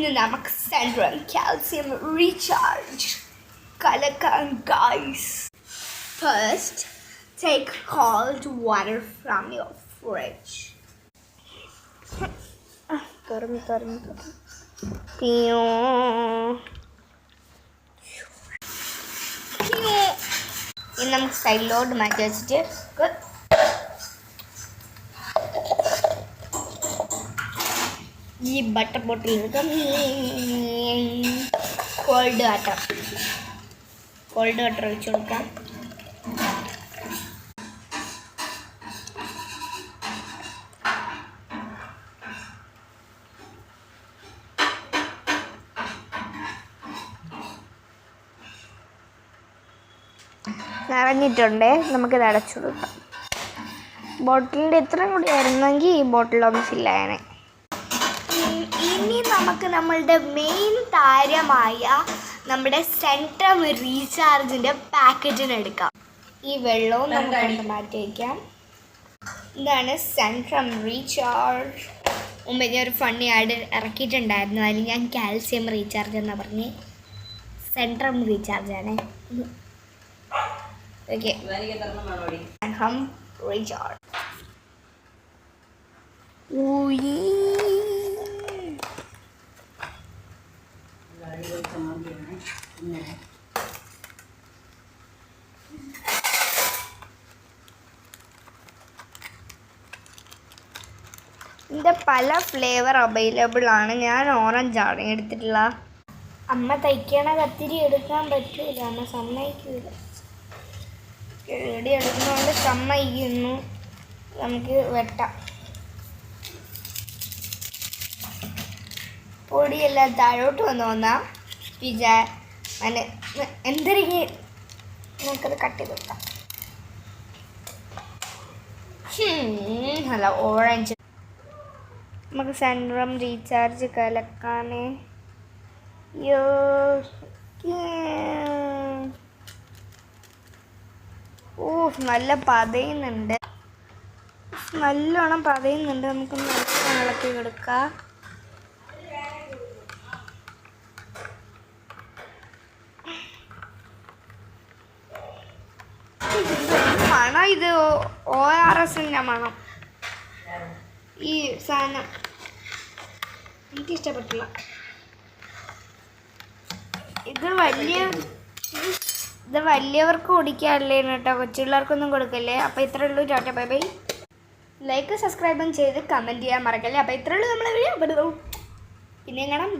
ഇന്ന് നമുക്ക് Centrum calcium recharge കലക്കാൻ guys. First, take cold water from your fridge. ഇനി നമുക്ക് സൈഡിലോട്ട് മാറ്റി വെച്ചിട്ട് ഈ ബട്ടർ ബോട്ടിൽ കോൾഡ് വാട്ടർ ഒഴിച്ചു കൊടുക്കാം. നിറഞ്ഞിട്ടുണ്ട്, നമുക്കിത് അടച്ചു കൊടുക്കാം. ബോട്ടിലിൻ്റെ ഇത്രയും കൂടി ആയിരുന്നെങ്കിൽ ഈ ബോട്ടിലൊന്ന് ഫില്ലായണേ. ഇനി നമുക്ക് നമ്മളുടെ മെയിൻ താരമായ നമ്മുടെ സെൻട്രം റീചാർജിൻ്റെ പാക്കറ്റിനെടുക്കാം. ഈ വെള്ളവും നമുക്ക് മാറ്റി വയ്ക്കാം. ഇതാണ് സെൻട്രം റീചാർജ്. മുമ്പ് ഞാൻ ഒരു ഫണ്ണി ആഡ് ഇറക്കിയിട്ടുണ്ടായിരുന്നു, അതിൽ ഞാൻ കാൽസ്യം റീചാർജ് എന്നാണ് പറഞ്ഞ് സെൻട്രം റീചാർജാണ്. Okay, Centrum recharge. ഇതിൻ്റെ പല ഫ്ലേവർ അവൈലബിൾ ആണ്. ഞാൻ ഓറഞ്ചാണ് എടുത്തിട്ടുള്ള. അമ്മ തയ്ക്കണ കത്തിരി എടുക്കാൻ പറ്റൂല, അമ്മ സമ്മതിക്കൂല. കേടി എടുക്കുന്നതുകൊണ്ട് സമ്മതിക്കുന്നു. നമുക്ക് വെട്ടാം. പൊടിയെല്ലാം താഴോട്ട് വന്നാ എന്തൊരു നമുക്കത് കട്ട് ചെയ്ത് വെക്കാം. അല്ല, ഓറഞ്ച്. നമുക്ക് സെൻട്രം റീചാർജ് കലക്കാനേ. നല്ല പതയുന്നുണ്ട്, നല്ലോണം പതയുന്നുണ്ട്. നമുക്ക് നല്ലോണം ഇളക്കി കൊടുക്കാം. മണം, ഇത് ORSൻ്റെ മണം. ഈ സാധനം എനിക്കിഷ്ടപ്പെട്ടില്ല. ഇത് വലിയവർക്ക് കുടിക്കാറില്ലേ കേട്ടോ, കൊച്ചുപിള്ളേർക്കൊന്നും കൊടുക്കല്ലേ. അപ്പോൾ ഇത്രയേ ഉള്ളൂ. Tata bye bye. ലൈക്ക് സബ്സ്ക്രൈബും ചെയ്ത് കമൻറ്റ് ചെയ്യാൻ മറക്കല്ലേ. അപ്പോൾ ഇത്രയേ ഉള്ളൂ നമ്മളെ വീഡിയോ. പിന്നെ കാണാം.